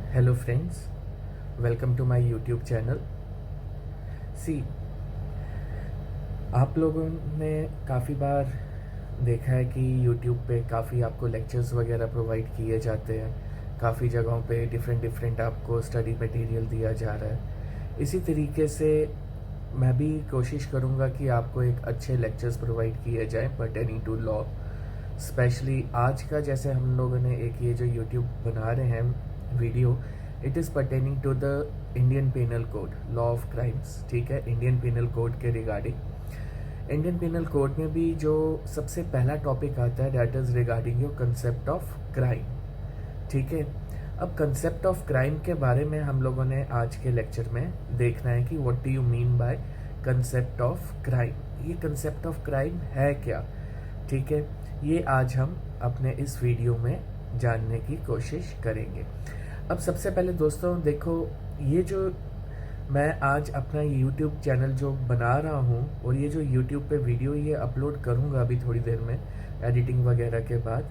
Hello friends, welcome to my YouTube channel. See, आप लोगों ने काफ़ी बार देखा है कि यूट्यूब पे काफ़ी आपको लेक्चर्स वगैरह प्रोवाइड किए जाते हैं। काफ़ी जगहों पे डिफरेंट डिफरेंट आपको स्टडी मटेरियल दिया जा रहा है। इसी तरीके से मैं भी कोशिश करूँगा कि आपको एक अच्छे लेक्चर्स प्रोवाइड किए जाएं पर्टेनिंग टू लॉ। स्पेशली आज का जैसे हम लोगों ने एक ये जो यूट्यूब बना रहे हैं video, it is pertaining to the Indian penal code, law of crimes. ठीक है, इंडियन पेनल कोड के रिगार्डिंग इंडियन पेनल कोड में भी जो सबसे पहला टॉपिक आता है that is regarding your concept of crime. ठीक है, अब कंसेप्ट ऑफ क्राइम के बारे में हम लोगों ने आज के लेक्चर में देखना है कि what do you mean by concept of crime. ये कंसेप्ट ऑफ क्राइम है क्या? ठीक है, ये आज हम अपने इस वीडियो में जानने की कोशिश करेंगे। अब सबसे पहले दोस्तों देखो, ये जो मैं आज अपना यूट्यूब चैनल जो बना रहा हूँ और ये जो यूट्यूब पे वीडियो ये अपलोड करूँगा अभी थोड़ी देर में एडिटिंग वगैरह के बाद,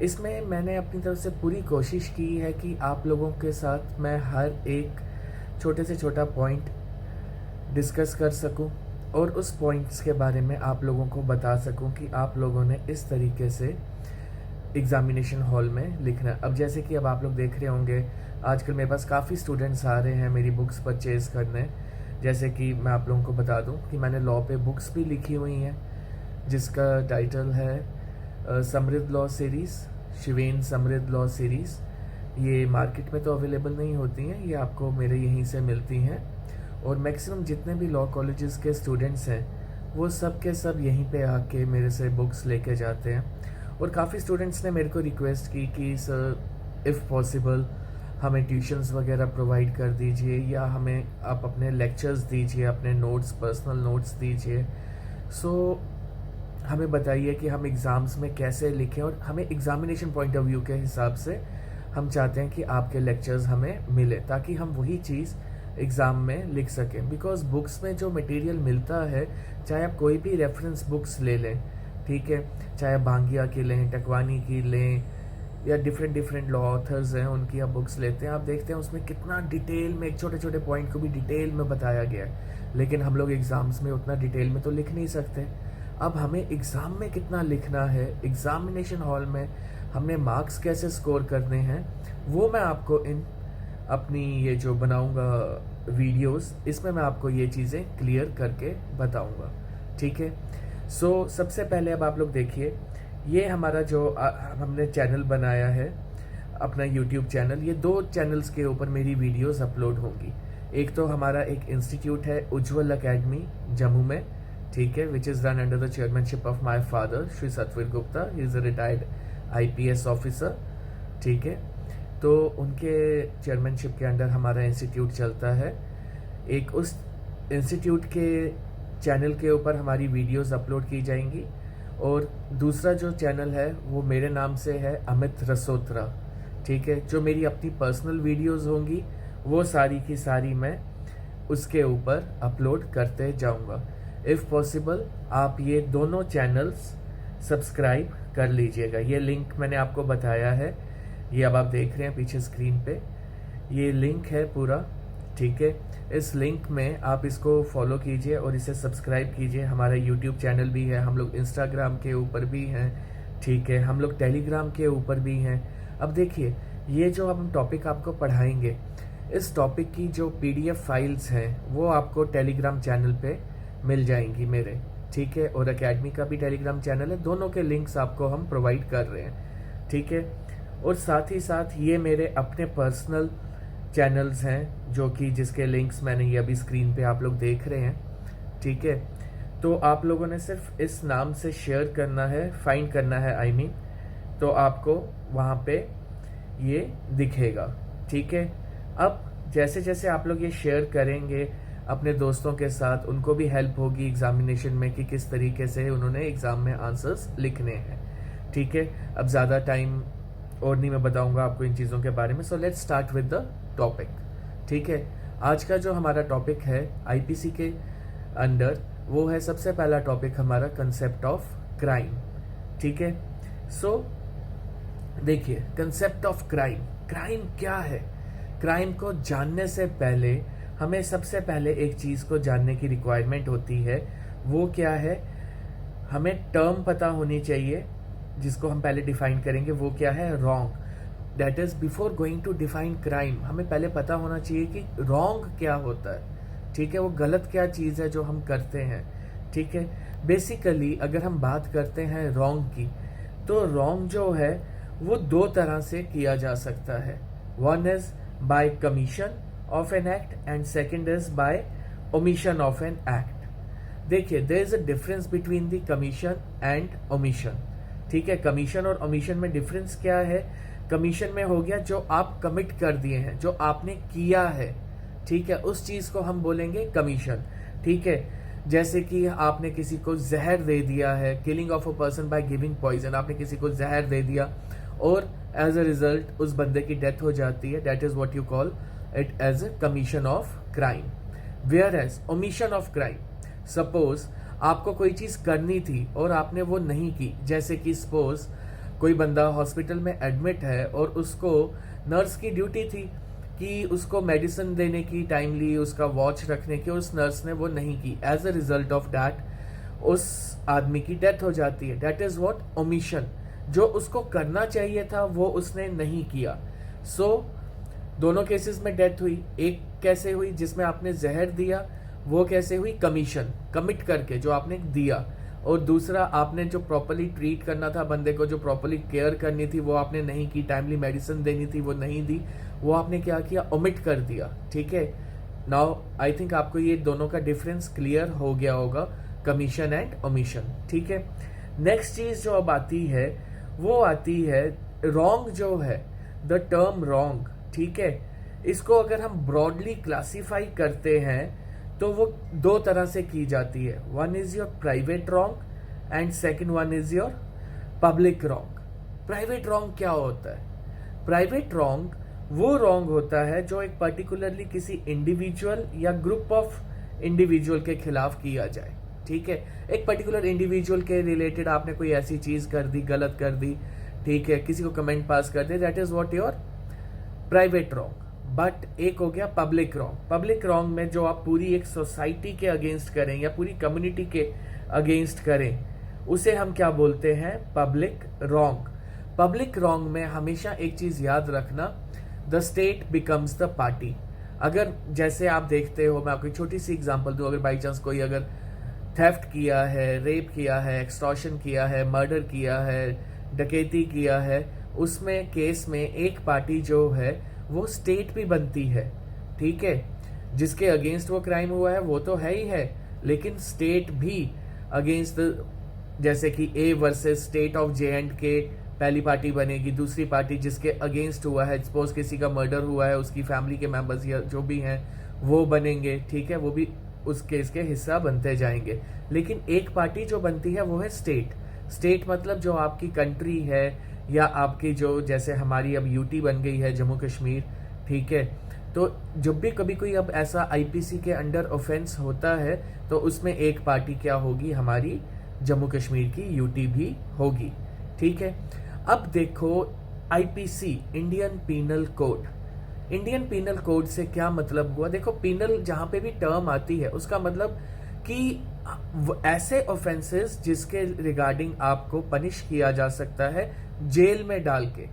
इसमें मैंने अपनी तरफ से पूरी कोशिश की है कि आप लोगों के साथ मैं हर एक छोटे से छोटा पॉइंट डिस्कस कर सकूं और उस पॉइंट्स के बारे में आप लोगों को बता सकूं कि आप लोगों ने इस तरीके से एग्ज़ामिनेशन हॉल में लिखना। अब जैसे कि अब आप लोग देख रहे होंगे आजकल मेरे पास काफ़ी स्टूडेंट्स आ रहे हैं मेरी बुक्स परचेज़ करने। जैसे कि मैं आप लोगों को बता दूं कि मैंने लॉ पे बुक्स भी लिखी हुई हैं जिसका टाइटल है समृद्ध लॉ सीरीज़, शिवेन समृद्ध लॉ सीरीज़। ये मार्केट में तो अवेलेबल नहीं होती हैं, ये आपको मेरे यहीं से मिलती हैं। और मैक्सिमम जितने भी लॉ कॉलेजेस के स्टूडेंट्स हैं वो सब के सब यहीं पे आके मेरे से बुक्स लेके जाते हैं। और काफ़ी स्टूडेंट्स ने मेरे को रिक्वेस्ट की कि सर इफ़ पॉसिबल हमें ट्यूशन्स वगैरह प्रोवाइड कर दीजिए या हमें आप अपने लेक्चर्स दीजिए, अपने नोट्स, पर्सनल नोट्स दीजिए। सो हमें बताइए कि हम एग्ज़ाम्स में कैसे लिखें और हमें एग्ज़ामिनेशन पॉइंट ऑफ व्यू के हिसाब से हम चाहते हैं कि आपके लेक्चर्स हमें मिले ताकि हम वही चीज़ एग्ज़ाम में लिख सकें। बिकॉज बुक्स में जो मटेरियल मिलता है, चाहे आप कोई भी रेफरेंस बुक्स ले लें, ठीक है, चाहे भांगिया की लें, टकवानी की लें या डिफरेंट लॉ ऑथर्स हैं उनकी आप बुक्स लेते हैं, आप देखते हैं उसमें कितना डिटेल में एक छोटे छोटे पॉइंट को भी डिटेल में बताया गया है। लेकिन हम लोग एग्ज़ाम्स में उतना डिटेल में तो लिख नहीं सकते। अब हमें एग्ज़ाम में कितना लिखना है, एग्ज़ामिनेशन हॉल में हमने मार्क्स कैसे स्कोर करने हैं, वो मैं आपको इन अपनी ये जो बनाऊंगा वीडियोस, इसमें मैं आपको ये चीज़ें क्लियर करके बताऊंगा। ठीक है, सो सबसे पहले अब आप लोग देखिए, ये हमारा जो हमने चैनल बनाया है अपना यूट्यूब चैनल, ये दो चैनल्स के ऊपर मेरी वीडियोस अपलोड होंगी। एक तो हमारा एक इंस्टीट्यूट है उज्ज्वल एकेडमी जम्मू में, ठीक है, which is run under the chairmanship of my father Shri Satveer Gupta, he is a retired IPS officer. ठीक है, तो उनके चेयरमैनशिप के अंडर हमारा इंस्टीट्यूट चलता है। एक उस इंस्टीट्यूट के चैनल के ऊपर हमारी वीडियोस अपलोड की जाएंगी और दूसरा जो चैनल है वो मेरे नाम से है अमित रसोत्रा। ठीक है, जो मेरी अपनी पर्सनल वीडियोस होंगी वो सारी की सारी मैं उसके ऊपर अपलोड करते जाऊंगा। इफ़ पॉसिबल आप ये दोनों चैनल्स सब्सक्राइब कर लीजिएगा। ये लिंक मैंने आपको बताया है, ये अब आप देख रहे हैं पीछे स्क्रीन पे, ये लिंक है पूरा। ठीक है, इस लिंक में आप इसको फॉलो कीजिए और इसे सब्सक्राइब कीजिए। हमारा यूट्यूब चैनल भी है, हम लोग इंस्टाग्राम के ऊपर भी हैं, ठीक है, हम लोग टेलीग्राम के ऊपर भी हैं। अब देखिए, ये जो हम टॉपिक आपको पढ़ाएंगे, इस टॉपिक की जो PDF फाइल्स हैं वो आपको टेलीग्राम चैनल पे मिल जाएंगी मेरे। ठीक है, और एकेडमी का भी टेलीग्राम चैनल है, दोनों के लिंक्स आपको हम प्रोवाइड कर रहे हैं। ठीक है, और साथ ही साथ ये मेरे अपने पर्सनल चैनल्स हैं जो कि जिसके लिंक्स मैंने ये अभी स्क्रीन पे आप लोग देख रहे हैं। ठीक है, तो आप लोगों ने सिर्फ इस नाम से शेयर करना है, फाइंड करना है आई मीन, तो आपको वहाँ पे ये दिखेगा। ठीक है, अब जैसे जैसे आप लोग ये शेयर करेंगे अपने दोस्तों के साथ, उनको भी हेल्प होगी एग्जामिनेशन में कि किस तरीके से उन्होंने एग्ज़ाम में आंसर्स लिखने हैं। ठीक है, अब ज़्यादा टाइम और नहीं मैं बताऊंगा आपको इन चीज़ों के बारे में। So let's start with the topic. ठीक है, आज का जो हमारा टॉपिक है IPC के अंडर, वो है सबसे पहला टॉपिक हमारा कंसेप्ट ऑफ क्राइम। ठीक है, सो देखिए, कंसेप्ट ऑफ क्राइम, क्राइम क्या है? क्राइम को जानने से पहले हमें सबसे पहले एक चीज़ को जानने की रिक्वायरमेंट होती है। वो क्या है? हमें टर्म पता होनी चाहिए जिसको हम पहले डिफाइन करेंगे। वो क्या है? Wrong. That is before going to define crime हमें पहले पता होना चाहिए कि रॉन्ग क्या होता है। ठीक है, वो गलत क्या चीज़ है जो हम करते हैं। ठीक है, बेसिकली अगर हम बात करते हैं रॉन्ग की, तो रॉन्ग जो है वो दो तरह से किया जा सकता है। One is by commission of an act and second is by omission of an act. देखिए, there is a difference between the commission and omission. ठीक है, कमीशन और ओमिशन में डिफरेंस क्या है? कमीशन में हो गया जो आप कमिट कर दिए हैं, जो आपने किया है। ठीक है, उस चीज को हम बोलेंगे कमीशन। ठीक है, जैसे कि आपने किसी को जहर दे दिया है, killing of a person by giving poison. आपने किसी को जहर दे दिया और एज अ रिजल्ट उस बंदे की डेथ हो जाती है। That is what you call it as a commission of crime. Whereas omission of crime, suppose आपको कोई चीज करनी थी और आपने वो नहीं की। जैसे कि सपोज कोई बंदा हॉस्पिटल में एडमिट है और उसको नर्स की ड्यूटी थी कि उसको मेडिसिन देने की, टाइमली उसका वॉच रखने की, उस नर्स ने वो नहीं की। As a result of that उस आदमी की डेथ हो जाती है। That is what omission. जो उसको करना चाहिए था वो उसने नहीं किया। सो दोनों केसेस में डेथ हुई। एक कैसे हुई? जिसमें आपने जहर दिया, वो कैसे हुई? कमीशन, कमिट करके जो आपने दिया। और दूसरा, आपने जो प्रॉपर्ली ट्रीट करना था बंदे को, जो प्रॉपर्ली केयर करनी थी, वो आपने नहीं की। टाइमली मेडिसिन देनी थी, वो नहीं दी। वो आपने क्या किया? ओमिट कर दिया। ठीक है, नाउ आई थिंक आपको ये दोनों का डिफरेंस क्लियर हो गया होगा, कमीशन एंड ओमिशन। ठीक है, नेक्स्ट चीज जो अब आती है वो आती है रॉन्ग जो है, द टर्म रॉन्ग। ठीक है, इसको अगर हम ब्रॉडली क्लासीफाई करते हैं तो वो दो तरह से की जाती है। One is your private wrong and second one is your public wrong. Private wrong क्या होता है? प्राइवेट रॉन्ग वो रॉन्ग होता है जो एक पर्टिकुलरली किसी इंडिविजुअल या ग्रुप ऑफ इंडिविजुअल के खिलाफ किया जाए। ठीक है, एक पर्टिकुलर इंडिविजुअल के रिलेटेड आपने कोई ऐसी चीज कर दी, गलत कर दी, ठीक है, किसी को कमेंट पास कर दे, that is what your private wrong. But एक हो गया पब्लिक रॉन्ग। पब्लिक रॉन्ग में जो आप पूरी एक सोसाइटी के अगेंस्ट करें या पूरी कम्युनिटी के अगेंस्ट करें, उसे हम क्या बोलते हैं? Public wrong. पब्लिक रॉन्ग में हमेशा एक चीज याद रखना, the state becomes the party. अगर जैसे आप देखते हो, मैं आपको एक छोटी सी एग्जांपल दूं, अगर बाई चांस कोई अगर थेफ्ट किया है, रेप किया है, एक्सटॉर्शन किया है, मर्डर किया है, डकैती किया है, उसमें केस में एक पार्टी जो है वो स्टेट भी बनती है। ठीक है, जिसके अगेंस्ट वो क्राइम हुआ है वो तो है ही है, लेकिन स्टेट भी अगेंस्ट, जैसे कि A versus state of J&K पहली पार्टी बनेगी। दूसरी पार्टी जिसके अगेंस्ट हुआ है, सपोज किसी का मर्डर हुआ है, उसकी फैमिली के मेंबर्स या जो भी हैं वो बनेंगे। ठीक है, वो भी उस केस के हिस्सा बनते जाएंगे। लेकिन एक पार्टी जो बनती है वो है स्टेट। स्टेट मतलब जो आपकी कंट्री है, या आपकी जो, जैसे हमारी अब यूटी बन गई है, जम्मू कश्मीर। ठीक है, तो जब भी कभी कोई अब ऐसा IPC के अंडर ऑफेंस होता है तो उसमें एक पार्टी क्या होगी? हमारी जम्मू कश्मीर की यूटी भी होगी। ठीक है, अब देखो IPC, Indian penal code. Indian penal code से क्या मतलब हुआ? देखो, पीनल जहां पे भी टर्म आती है उसका मतलब कि ऐसे ऑफेंसेस जिसके रिगार्डिंग आपको पनिश किया जा सकता है, जेल में डाल के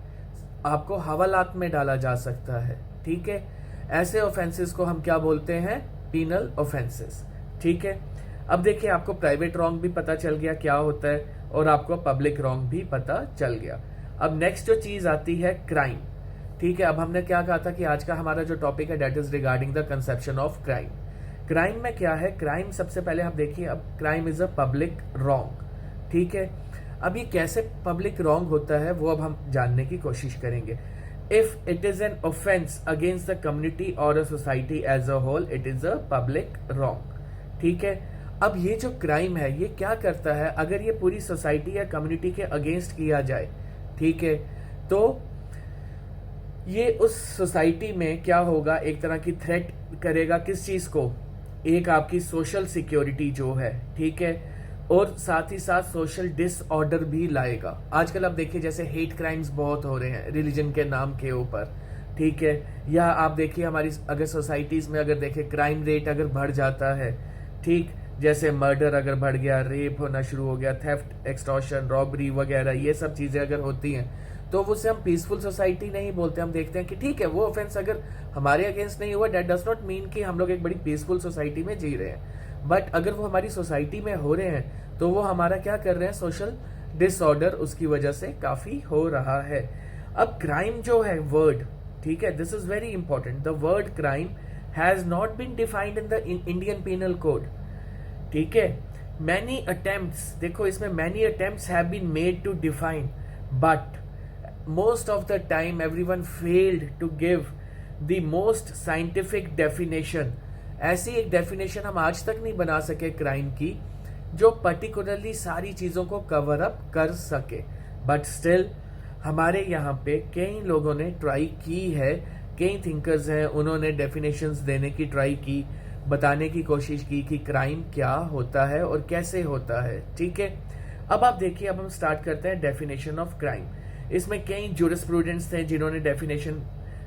आपको हवालात में डाला जा सकता है। ठीक है, ऐसे ऑफेंसेस को हम क्या बोलते हैं? Penal offences. ठीक है, अब देखिए, आपको प्राइवेट रॉन्ग भी पता चल गया क्या होता है, और आपको पब्लिक रॉन्ग भी पता चल गया। अब नेक्स्ट जो चीज आती है क्राइम। ठीक है, अब हमने क्या कहा था कि आज का हमारा जो टॉपिक है that is regarding the conception of crime. Crime में क्या है? क्राइम सबसे पहले आप देखिए, अब crime is a public wrong. ठीक है, अब ये कैसे पब्लिक रॉन्ग होता है वो अब हम जानने की कोशिश करेंगे। If it is an offence against the community और a society as a whole, it is a public wrong. ठीक है, अब ये जो क्राइम है ये क्या करता है? अगर ये पूरी सोसाइटी या कम्युनिटी के अगेंस्ट किया जाए, ठीक है, तो ये उस सोसाइटी में क्या होगा? एक तरह की थ्रेट करेगा किस चीज को? एक आपकी सोशल सिक्योरिटी जो है। ठीक है, और साथ ही साथ सोशल डिसऑर्डर भी लाएगा। आजकल आप देखिए, जैसे हेट क्राइम्स बहुत हो रहे हैं रिलीजन के नाम के ऊपर। ठीक है। या आप देखिए हमारी अगर सोसाइटीज़ में अगर देखें क्राइम रेट अगर बढ़ जाता है, ठीक, जैसे मर्डर अगर बढ़ गया, रेप होना शुरू हो गया, थेफ्ट, एक्सटॉर्शन, रॉबरी वगैरह, ये सब चीज़ें अगर होती हैं, तो उसे हम पीसफुल सोसाइटी नहीं बोलते। हम देखते हैं कि ठीक है वो ऑफेंस अगर हमारे अगेंस्ट नहीं हुआ, डेट डज नॉट मीन कि हम लोग एक बड़ी पीसफुल सोसाइटी में जी रहे हैं। बट अगर वो हमारी सोसाइटी में हो रहे हैं तो वो हमारा क्या कर रहे हैं, सोशल डिसऑर्डर उसकी वजह से काफ़ी हो रहा है। अब क्राइम जो है वर्ड, ठीक है, this is very important, the word crime has not been defined in the Indian penal code, ठीक है। मैनी अटेम्प्ट्स, देखो इसमें many attempts have been made to define, but most of the time everyone failed to give the most scientific definition। ऐसी एक definition हम आज तक नहीं बना सके क्राइम की जो पर्टिकुलरली सारी चीज़ों को कवर अप कर सके। बट स्टिल हमारे यहाँ पे कई लोगों ने ट्राई की है, कई थिंकर्स हैं, उन्होंने डेफिनेशंस देने की ट्राई की, बताने की कोशिश की कि क्राइम क्या होता है और कैसे होता है, ठीक है। अब आप देखिए, अब हम स्टार्ट करते हैं डेफिनेशन ऑफ क्राइम। इसमें कई जूरिस्प्रूडेंट्स थे जिन्होंने डेफिनेशन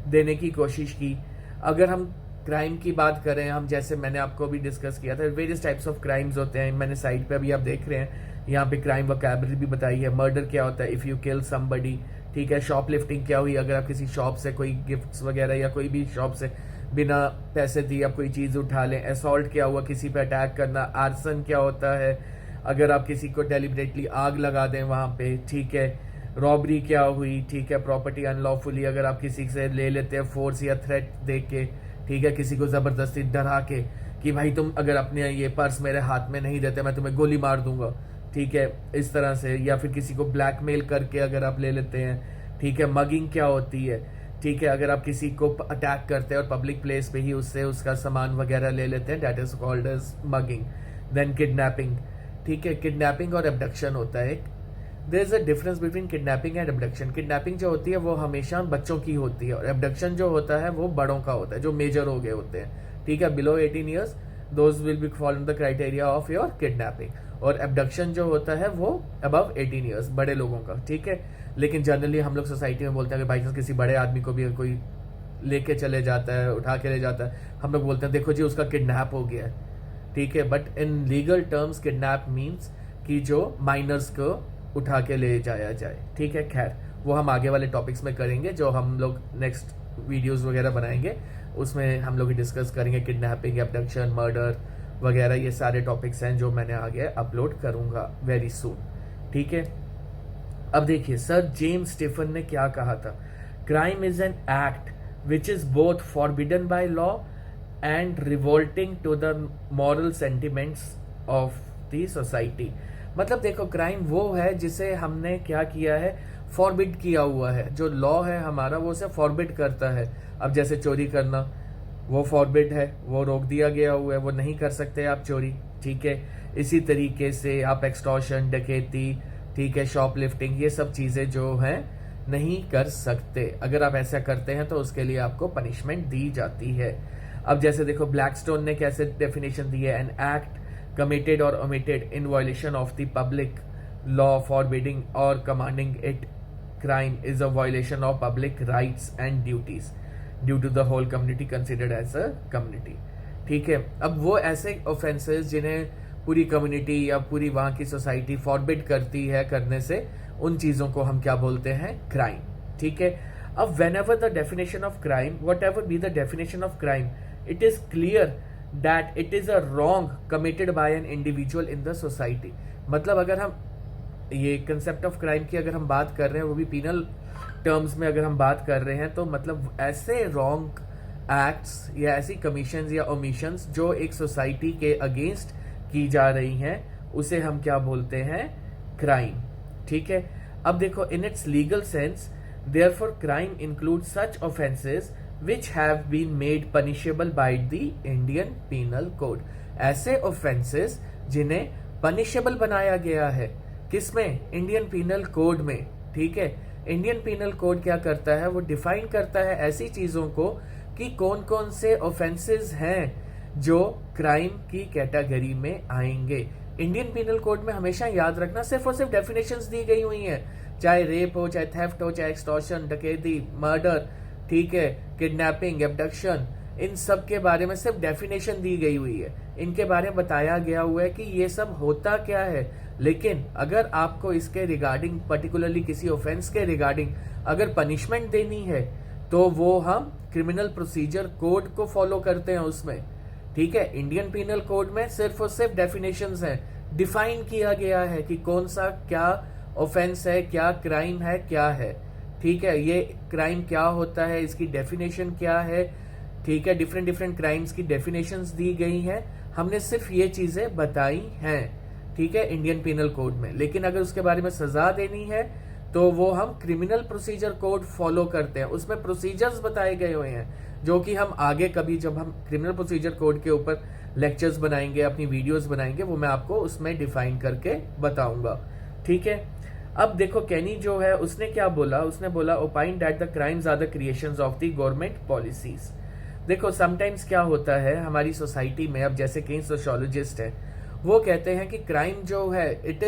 देने की कोशिश की। अगर हम क्राइम की बात करें, हम जैसे मैंने आपको भी डिस्कस किया था, वेरियस टाइप्स ऑफ क्राइम्स होते हैं। मैंने साइड पे अभी आप देख रहे हैं, यहाँ पे क्राइम वोकैबुलरी भी बताई है। मर्डर क्या होता है, इफ़ यू किल समबडी, ठीक है। शॉपलिफ्टिंग क्या हुई, अगर आप किसी शॉप से कोई गिफ्ट्स वगैरह या कोई भी शॉप से बिना पैसे दिए आप कोई चीज़ उठा लें। असॉल्ट क्या हुआ, किसी पे अटैक करना। आर्सन क्या होता है, अगर आप किसी को डेलिबरेटली आग लगा दें वहाँ पे, ठीक है। रॉबरी क्या हुई, ठीक है, प्रॉपर्टी अनलॉफुली अगर आप किसी से ले लेते हैं फोर्स या थ्रेट दे के, ठीक है, किसी को ज़बरदस्ती डरा के कि भाई तुम अगर अपने ये पर्स मेरे हाथ में नहीं देते मैं तुम्हें गोली मार दूंगा, ठीक है, इस तरह से। या फिर किसी को ब्लैकमेल करके अगर आप ले लेते हैं, ठीक है। मगिंग क्या होती है, ठीक है, अगर आप किसी को अटैक करते हैं और पब्लिक प्लेस पे ही उससे उसका सामान वगैरह ले लेते हैं, that is called as mugging. Then kidnapping, ठीक है, किडनैपिंग और एब्डक्शन होता है। There is a difference between kidnapping and abduction. Kidnapping जो होती है वो हमेशा बच्चों की होती है, और एब्डक्शन जो होता है वो बड़ों का होता है, जो मेजर हो गए होते हैं, ठीक है। Below 18 years those will be follow in the criteria of your kidnapping. और एब्डक्शन जो होता है वो अबव 18 ईयर्स, बड़े लोगों का, ठीक है। लेकिन जनरली हम लोग सोसाइटी में बोलते हैं कि भाई किसी बड़े आदमी को भी कोई लेके चले जाता है, उठा के ले जाता है, हम लोग बोलते हैं देखो जी उसका किडनैप हो गया है, ठीक है। But in legal terms kidnap means कि जो माइनर्स को उठा के ले जाया जाए, ठीक है। खैर वो हम आगे वाले टॉपिक्स में करेंगे, जो हम लोग नेक्स्ट वीडियोस वगैरह बनाएंगे उसमें हम लोग डिस्कस करेंगे किडनैपिंग, एब्डक्शन, मर्डर वगैरह। ये सारे टॉपिक्स हैं जो मैंने आगे अपलोड करूंगा वेरी सून, ठीक है। अब देखिए सर जेम्स स्टीफन ने क्या कहा था, crime is an act which is both forbidden by law and revolting to the moral sentiments of the society. मतलब देखो क्राइम वो है जिसे हमने क्या किया है, फॉरबिड किया हुआ है। जो लॉ है हमारा वो उसे फॉरबिड करता है। अब जैसे चोरी करना वो फॉरबिड है, वो रोक दिया गया हुआ है, वो नहीं कर सकते आप चोरी, ठीक है। इसी तरीके से आप एक्सटॉर्शन, डकैती, ठीक है, शॉपलिफ्टिंग, ये सब चीज़ें जो हैं नहीं कर सकते। अगर आप ऐसा करते हैं तो उसके लिए आपको पनिशमेंट दी जाती है। अब जैसे देखो ब्लैकस्टोन ने कैसे डेफिनेशन दी है, an act committed or omitted in violation of the public law forbidding or commanding it crime is a violation of public rights and duties due to the whole community considered as a community, ठीक है। अब वो ऐसे offences जिन्हें पूरी community या पूरी वहाँ की सोसाइटी फॉरबिड करती है करने से, उन चीज़ों को हम क्या बोलते हैं, क्राइम, ठीक है। अब whenever the definition of crime, whatever be the definition of crime, it is clear that it is a wrong committed by an individual in the society। मतलब अगर हम ये कंसेप्ट ऑफ क्राइम की अगर हम बात कर रहे हैं, वो भी पीनल टर्म्स में अगर हम बात कर रहे हैं, तो मतलब ऐसे रॉन्ग एक्ट्स या ऐसी कमीशंस या ओमिशंस जो एक सोसाइटी के अगेंस्ट की जा रही हैं, उसे हम क्या बोलते हैं, क्राइम, ठीक है। अब देखो in its legal sense therefore crime include such offences which have been made punishable by the Indian Penal Code। ऐसे offenses जिन्हें punishable बनाया गया है, किसमें, इंडियन पीनल कोड में, ठीक है। इंडियन पीनल कोड क्या करता है, वो डिफाइन करता है ऐसी चीजों को कि कौन कौन से ऑफेंसेस हैं जो क्राइम की कैटेगरी में आएंगे। इंडियन पीनल कोड में हमेशा याद रखना सिर्फ और सिर्फ डेफिनेशंस दी गई हुई हैं, चाहे रेप हो, चाहे थेफ्ट हो, चाहे एक्सटॉर्शन, डकैती, मर्डर, ठीक है, किडनैपिंग, एब्डक्शन, इन सब के बारे में सिर्फ डेफिनेशन दी गई हुई है, इनके बारे में बताया गया हुआ है कि ये सब होता क्या है। लेकिन अगर आपको इसके रिगार्डिंग, पर्टिकुलरली किसी ऑफेंस के रिगार्डिंग अगर पनिशमेंट देनी है तो वो हम क्रिमिनल प्रोसीजर कोड को फॉलो करते हैं उसमें, ठीक है। इंडियन पीनल कोड में सिर्फ और सिर्फ डेफिनेशंस हैं, डिफाइन किया गया है कि कौन सा क्या ऑफेंस है, क्या क्राइम है, क्या है, ठीक है। ये क्राइम क्या होता है, इसकी डेफिनेशन क्या है, ठीक है। डिफरेंट डिफरेंट क्राइम्स की डेफिनेशंस दी गई हैं, हमने सिर्फ ये चीजें बताई हैं, ठीक है, इंडियन पीनल कोड में। लेकिन अगर उसके बारे में सजा देनी है तो वो हम क्रिमिनल प्रोसीजर कोड फॉलो करते हैं, उसमें प्रोसीजर्स बताए गए हुए हैं, जो कि हम आगे कभी जब हम क्रिमिनल प्रोसीजर कोड के ऊपर लेक्चर्स बनाएंगे, अपनी वीडियोस बनाएंगे, वो मैं आपको उसमें डिफाइन करके बताऊंगा, ठीक है। अब देखो केनी जो है उसने क्या बोला, उसने बोला opine that the crimes are the creations of the government policies. देखो समटाइम्स क्या होता है हमारी सोसाइटी में, अब जैसे कई सोशियोलॉजिस्ट हैं वो कहते हैं कि क्राइम जो है it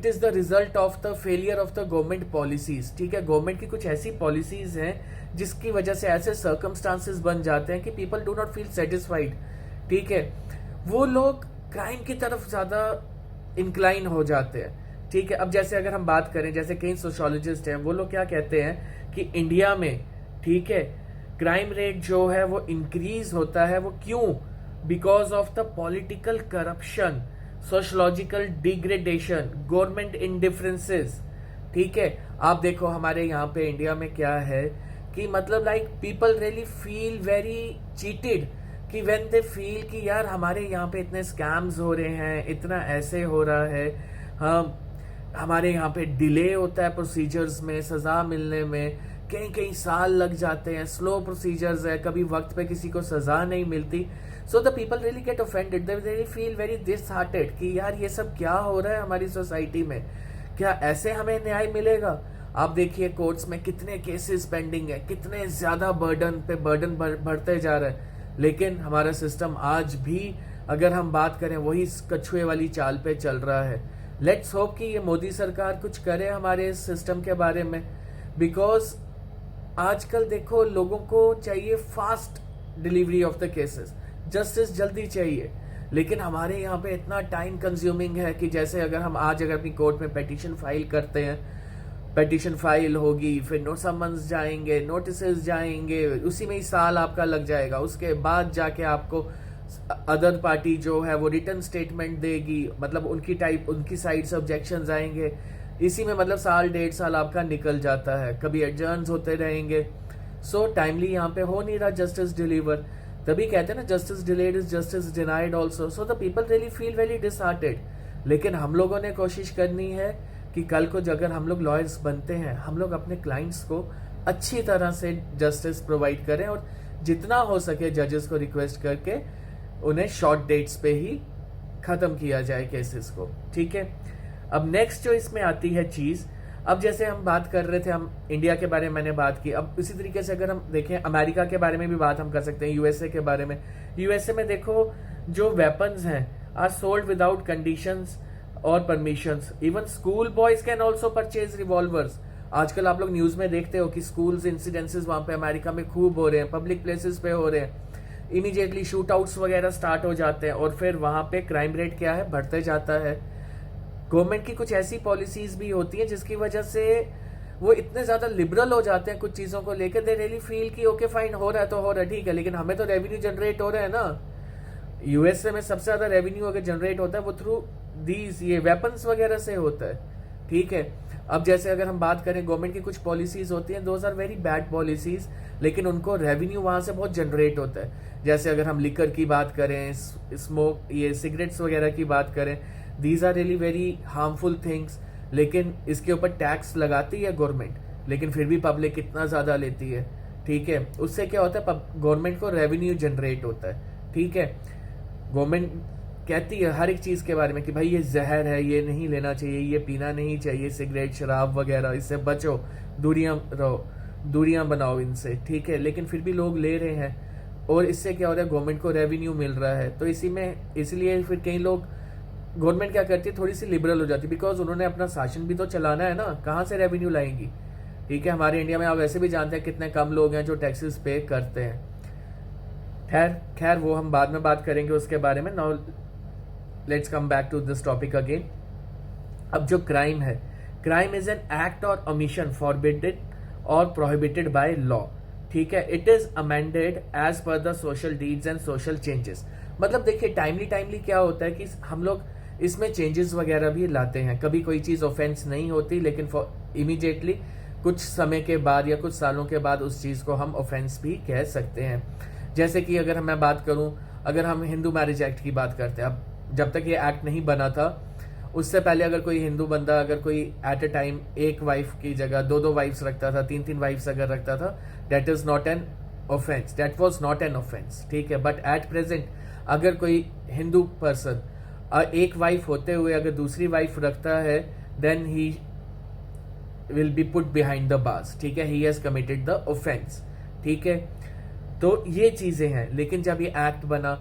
is the result of the failure of the government policies, ठीक है। गवर्नमेंट की कुछ ऐसी पॉलिसीज हैं जिसकी वजह से ऐसे सर्कमस्टांसेस बन जाते हैं कि people do not feel satisfied, ठीक है। वो लोग क्राइम की तरफ ज्यादा इंक्लाइन हो जाते हैं, ठीक है। अब जैसे अगर हम बात करें, जैसे कई सोशियोलॉजिस्ट हैं वो लोग क्या कहते हैं कि इंडिया में, ठीक है, क्राइम रेट जो है वो इंक्रीज होता है, वो क्यों? Because of the political corruption, sociological degradation, government indifferences, ठीक है। आप देखो हमारे यहाँ पे इंडिया में क्या है कि मतलब like people really feel very cheated, कि व्हेन दे फील कि यार हमारे यहाँ पे इतने स्कैम्स हो रहे हैं, इतना ऐसे हो रहा है, हम हमारे यहाँ पे डिले होता है प्रोसीजर्स में, सजा मिलने में कई कई साल लग जाते हैं, स्लो प्रोसीजर्स है, कभी वक्त पे किसी को सजा नहीं मिलती। So the people really get offended, they really feel very disheartened कि यार ये सब क्या हो रहा है हमारी सोसाइटी में, क्या ऐसे हमें न्याय मिलेगा? आप देखिए कोर्ट्स में कितने केसेस पेंडिंग है, कितने ज्यादा बर्डन पे बर्डन बढ़ते जा रहा है, लेकिन हमारा सिस्टम आज भी अगर हम बात करें वही कछुए वाली चाल पे चल रहा है। लेट्स होप कि ये मोदी सरकार कुछ करे हमारे इस सिस्टम के बारे में, बिकॉज आजकल देखो लोगों को चाहिए fast delivery of the cases, justice जल्दी चाहिए, लेकिन हमारे यहाँ पे इतना टाइम कंज्यूमिंग है कि जैसे अगर हम आज अगर अपनी कोर्ट में पिटीशन फाइल करते हैं, पिटीशन फाइल होगी, फिर नो समन्स जाएंगे, नोटिस जाएंगे, उसी में ही साल आपका लग जाएगा। उसके बाद जाके आपको अदर पार्टी जो है वो रिटर्न स्टेटमेंट देगी, मतलब उनकी साइड से ऑब्जेक्शंस आएंगे, इसी में मतलब साल 1.5 साल आपका निकल जाता है, कभी एडजर्न्स होते रहेंगे। सो टाइमली यहाँ पे हो नहीं रहा जस्टिस डिलीवर, तभी कहते हैं ना justice delayed is justice denied also. So the people really feel very disheartened. लेकिन हम लोगों ने कोशिश करनी है कि कल को अगर हम लोग लॉयर्स बनते हैं, हम लोग अपने क्लाइंट्स को अच्छी तरह से जस्टिस प्रोवाइड करें, और जितना हो सके जजेस को रिक्वेस्ट करके उन्हें शॉर्ट डेट्स पे ही खत्म किया जाए केसेस को, ठीक है। अब नेक्स्ट जो इसमें आती है चीज, अब जैसे हम बात कर रहे थे, हम इंडिया के बारे में मैंने बात की, अब इसी तरीके से अगर हम देखें अमेरिका के बारे में भी बात हम कर सकते हैं, यूएसए के बारे में। यूएसए में देखो जो वेपन्स हैं आर सोल्ड विदाउट कंडीशंस और permissions, even school boys can also purchase revolvers. आजकल आप लोग न्यूज में देखते हो कि स्कूल्स इंसिडेंसेस वहां पे अमेरिका में खूब हो रहे हैं, पब्लिक प्लेसेस पे हो रहे हैं, इमीडिएटली शूट आउट्स वगैरह स्टार्ट हो जाते हैं, और फिर वहां पे क्राइम रेट क्या है, बढ़ते जाता है। गवर्नमेंट की कुछ ऐसी पॉलिसीज भी होती हैं जिसकी वजह से वो इतने ज्यादा लिबरल हो जाते हैं कुछ चीजों को लेकर, दे रियली फील कि ओके फाइन हो रहा है तो हो रहा है, ठीक है, लेकिन हमें तो रेवेन्यू जनरेट हो रहा है ना। यूएसए में सबसे ज्यादा रेवेन्यू अगर जनरेट होता है वो थ्रू दीज ये वेपन्स वगैरह से होता है, ठीक है। अब जैसे अगर हम बात करें गवर्नमेंट की कुछ पॉलिसीज होती हैं, those are very bad policies, लेकिन उनको रेवेन्यू वहां से बहुत जनरेट होता है। जैसे अगर हम लिकर की बात करें, स्मोक, ये सिगरेट्स वगैरह की बात करें, these are really very harmful things, लेकिन इसके ऊपर टैक्स लगाती है गवर्नमेंट, लेकिन फिर भी पब्लिक कितना ज्यादा लेती है, ठीक है। उससे क्या होता है, गवर्नमेंट को रेवेन्यू जनरेट होता है, ठीक है। गवर्नमेंट कहती है हर एक चीज के बारे में कि भाई ये जहर है, ये नहीं लेना चाहिए, ये पीना नहीं चाहिए, सिगरेट शराब वगैरह, इससे बचो, दूरियां बनाओ इनसे, ठीक है, लेकिन फिर भी लोग ले रहे हैं, और इससे क्या हो रहा है, गवर्नमेंट को रेवेन्यू मिल रहा है। तो इसलिए फिर कई लोग, गवर्नमेंट क्या करती है, थोड़ी सी लिबरल हो जाती है, बिकॉज उन्होंने अपना शासन भी तो चलाना है ना, कहाँ से रेवेन्यू लाएंगी, ठीक है, हमारे इंडिया में आप वैसे भी जानते हैं कितने कम लोग हैं जो टैक्सेस पे करते हैं। खैर खैर वो हम बाद में बात करेंगे उसके बारे में। Now let's come back to this topic again. अब जो क्राइम है, क्राइम इज एन एक्ट और ओमिशन फॉरबिडेड और प्रोहिबिटेड बाय लॉ। ठीक है, it is amended as per the social deeds and social changes. मतलब देखिए टाइमली क्या होता है कि हम लोग इसमें चेंजेस वगैरह भी लाते हैं। कभी कोई चीज ऑफेंस नहीं होती, लेकिन इमीडिएटली कुछ समय के बाद या कुछ सालों के बाद उस चीज को हम ऑफेंस भी कह सकते हैं। जैसे कि अगर मैं बात करूं, अगर हम हिंदू मैरिज एक्ट की बात करते हैं, अब जब तक ये एक्ट नहीं बना था उससे पहले अगर कोई हिंदू बंदा अगर कोई एट अ टाइम एक वाइफ की जगह दो वाइफ्स रखता था, तीन वाइफ्स अगर रखता था, that is not an offence, that was not an offence. ठीक है, बट एट प्रेजेंट अगर कोई हिंदू पर्सन एक वाइफ होते हुए अगर दूसरी वाइफ रखता है, then he will be put behind the bars. ठीक है, he has committed the offence. ठीक है, तो ये चीजें हैं। लेकिन जब ये एक्ट बना,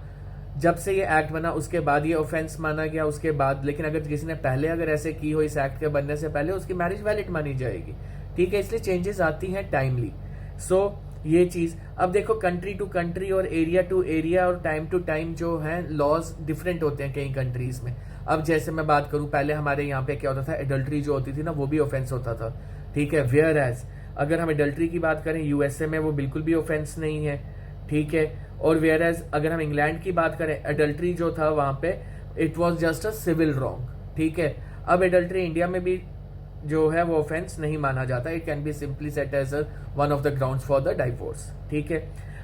जब से ये एक्ट बना उसके बाद ये ऑफेंस माना गया उसके बाद। लेकिन अगर किसी ने पहले अगर ऐसे की हो इस एक्ट के बनने से पहले, उसकी मैरिज वैलिड मानी जाएगी। ठीक है, इसलिए चेंजेस आती हैं टाइमली। सो ये चीज अब देखो, कंट्री टू कंट्री और एरिया टू एरिया और टाइम टू टाइम जो है लॉज डिफरेंट होते हैं कई कंट्रीज में। अब जैसे मैं बात करूं, पहले हमारे यहाँ पे क्या होता था, एडल्ट्री जो होती थी ना वो भी ऑफेंस होता था। ठीक है, वेयर एज अगर हम एडल्ट्री की बात करें यूएसए में वो बिल्कुल भी ऑफेंस नहीं है। ठीक है, और वेयर एज अगर हम इंग्लैंड की बात करें, एडल्ट्री जो था वहां पे it was just a civil wrong. ठीक है, अब एडल्ट्री इंडिया में भी जो है वो ऑफेंस नहीं माना जाता, it can be simply set as one of the grounds for the divorce. ठीक है,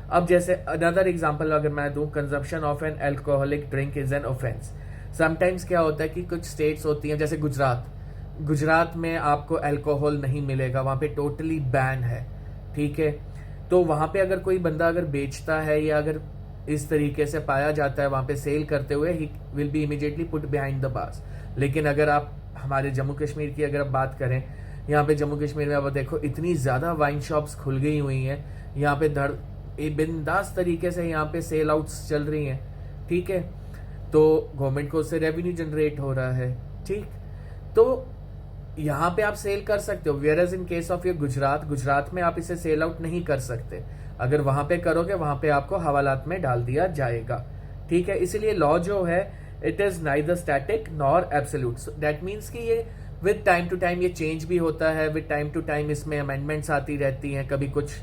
अब जैसे अनदर एग्जांपल अगर मैं दूं, consumption of an alcoholic drink is an offence. Sometimes क्या होता है कि कुछ स्टेट्स होती हैं, जैसे गुजरात में आपको अल्कोहल नहीं मिलेगा, वहां पे टोटली बैन है। ठीक है, तो वहां पे अगर कोई बंदा अगर बेचता है या अगर इस तरीके से पाया जाता है वहां पे सेल करते हुए, ही will B immediately put behind the bars. लेकिन अगर आप हमारे जम्मू कश्मीर की अगर आप बात करें, यहाँ पे जम्मू कश्मीर में आप देखो इतनी ज्यादा वाइन शॉप्स खुल गई हुई हैं, यहाँ पे बिंदास तरीके से यहाँ पे सेल आउट्स चल रही हैं। ठीक है, तो गवर्नमेंट को उससे रेवेन्यू जनरेट हो रहा है। ठीक, तो यहाँ पे आप सेल कर सकते हो, whereas in case of ये गुजरात में आप इसे सेल आउट नहीं कर सकते। अगर वहां पे करोगे वहां पे आपको हवालात में डाल दिया जाएगा। ठीक है, इसीलिए लॉ जो है it is neither static nor absolute. That means कि ये विद टाइम टू टाइम ये चेंज भी होता है, विद टाइम टू टाइम इसमें अमेंडमेंट्स आती रहती हैं। कभी कुछ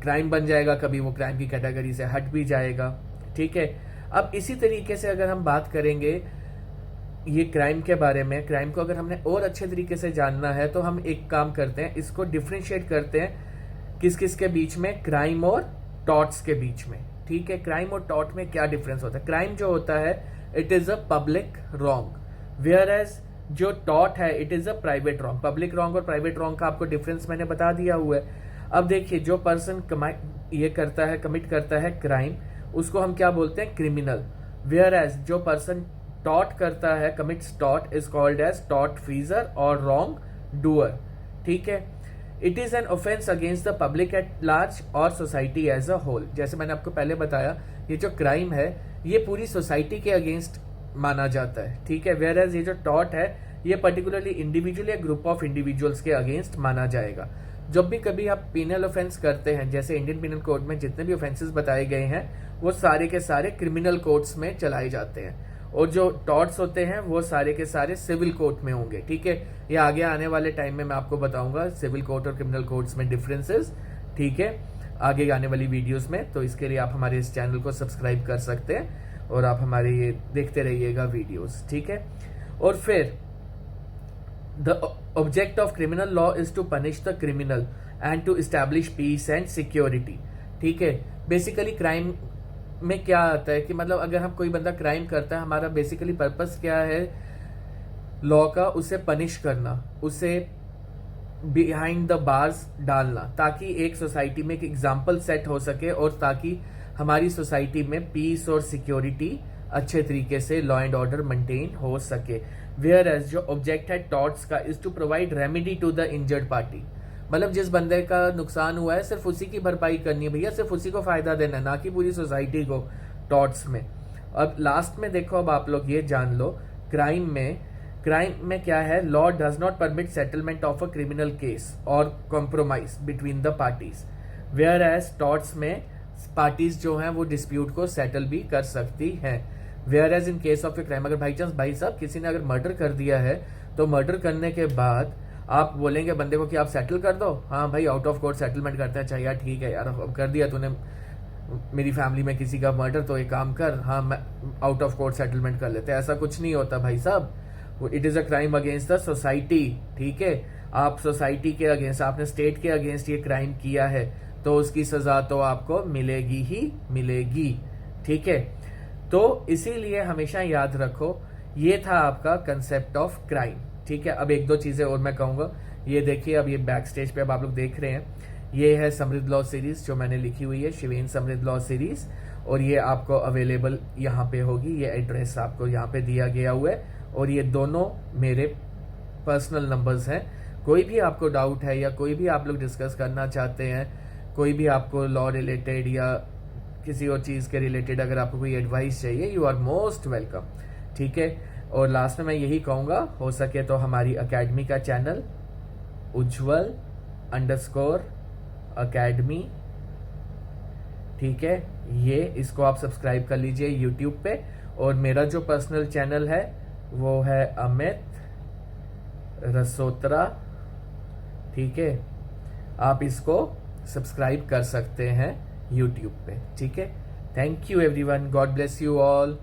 क्राइम बन जाएगा, कभी वो क्राइम की कैटेगरी से हट भी जाएगा। ठीक है, अब इसी तरीके से अगर हम बात करेंगे ये क्राइम के बारे में, क्राइम को अगर हमने और अच्छे तरीके से जानना है तो हम एक काम करते हैं, इसको डिफ्रेंशिएट करते हैं किस किस के बीच में, क्राइम और टॉट्स के बीच में। ठीक है, क्राइम और टॉट में क्या डिफरेंस होता है। क्राइम जो होता है it is a public wrong, whereas जो टॉट है it is a private wrong. Public wrong और प्राइवेट रॉन्ग का आपको डिफरेंस मैंने बता दिया हुआ है। अब देखिए, जो पर्सन कमिट करता है क्राइम, उसको हम क्या बोलते हैं, क्रिमिनल। वेयर एज जो पर्सन टॉट करता है, कमिट्स टॉट, is called as tortfeasor और रॉन्ग डूअर। ठीक है, it is an offence against the public at large और सोसाइटी एज अ होल। जैसे मैंने आपको पहले बताया, ये जो क्राइम है ये पूरी सोसाइटी के अगेंस्ट माना जाता है। ठीक है, वेयर एज ये जो टॉट है ये पर्टिकुलरली इंडिविजुअल या ग्रुप ऑफ इंडिविजुअल्स के अगेंस्ट माना जाएगा। जब भी कभी आप पिनल ऑफेंस करते हैं, जैसे इंडियन पिनल कोड में जितने भी ऑफेंसेस बताए गए हैं वो सारे के सारे क्रिमिनल कोड्स में चलाए जाते हैं, और जो टॉट्स होते हैं वो सारे के सारे सिविल कोर्ट में होंगे। ठीक है, ये आगे आने वाले टाइम में मैं आपको बताऊंगा सिविल कोर्ट और क्रिमिनल कोर्ट्स में डिफरेंसेस। ठीक है, आगे आने वाली वीडियोस में, तो इसके लिए आप हमारे इस चैनल को सब्सक्राइब कर सकते हैं और आप हमारे ये देखते रहिएगा वीडियोस। ठीक है, और फिर the object of criminal law is to punish the criminal and to establish peace and security. ठीक है, बेसिकली क्राइम में क्या आता है कि मतलब अगर हम कोई बंदा क्राइम करता है, हमारा बेसिकली पर्पस क्या है लॉ का, उसे पनिश करना, उसे बिहाइंड द बार्स डालना, ताकि एक सोसाइटी में एक एग्जाम्पल सेट हो सके और ताकि हमारी सोसाइटी में पीस और सिक्योरिटी अच्छे तरीके से लॉ एंड ऑर्डर मेंटेन हो सके। वेयर एज जो ऑब्जेक्ट है टॉट्स का is to provide remedy to the injured party. मतलब जिस बंदे का नुकसान हुआ है सिर्फ उसी की भरपाई करनी है भैया, सिर्फ उसी को फायदा देना है, ना कि पूरी सोसाइटी को टॉट्स में। अब लास्ट में देखो, अब आप लोग ये जान लो क्राइम में क्राइम में क्या है, law does not permit settlement of a criminal case और compromise between the parties, whereas torts में पार्टीज जो हैं वो डिस्प्यूट को सेटल भी कर सकती हैं। Whereas in case of a crime, अगर बाई चांस भाई साहब किसी ने अगर मर्डर कर दिया है तो मर्डर करने के बाद आप बोलेंगे बंदे को कि आप सेटल कर दो, हाँ भाई आउट ऑफ कोर्ट सेटलमेंट करते हैं, चाहिए ठीक है यार अब कर दिया तूने मेरी फैमिली में किसी का मर्डर, तो एक काम कर, हाँ मैं आउट ऑफ कोर्ट सेटलमेंट कर लेते हैं। ऐसा कुछ नहीं होता भाई साहब, it is a crime against the society. ठीक है, आप सोसाइटी के अगेंस्ट, आपने स्टेट के अगेंस्ट ये क्राइम किया है तो उसकी सजा तो आपको मिलेगी ही मिलेगी। ठीक है, तो इसीलिए हमेशा याद रखो, ये था आपका कंसेप्ट ऑफ क्राइम। ठीक है, अब एक दो चीजें और मैं कहूंगा। ये देखिए, अब ये बैक स्टेज पे अब आप लोग देख रहे हैं, ये है समृद्ध लॉ सीरीज जो मैंने लिखी हुई है, शिवेन समृद्ध लॉ सीरीज, और ये आपको अवेलेबल यहाँ पे होगी। ये एड्रेस आपको यहाँ पे दिया गया हुआ है, और ये दोनों मेरे पर्सनल नंबर्स हैं। कोई भी आपको डाउट है या कोई भी आप लोग डिस्कस करना चाहते हैं, कोई भी आपको लॉ रिलेटेड या किसी और चीज़ के रिलेटेड अगर आपको कोई एडवाइस चाहिए, यू आर मोस्ट वेलकम। ठीक है, और लास्ट में मैं यही कहूँगा, हो सके तो हमारी अकेडमी का चैनल उज्ज्वल_अकेडमी, ठीक है, ये इसको आप सब्सक्राइब कर लीजिए यूट्यूब पे। और मेरा जो पर्सनल चैनल है वो है अमित रसोत्रा। ठीक है, आप इसको सब्सक्राइब कर सकते हैं यूट्यूब पे। ठीक है, thank you everyone, God bless you all.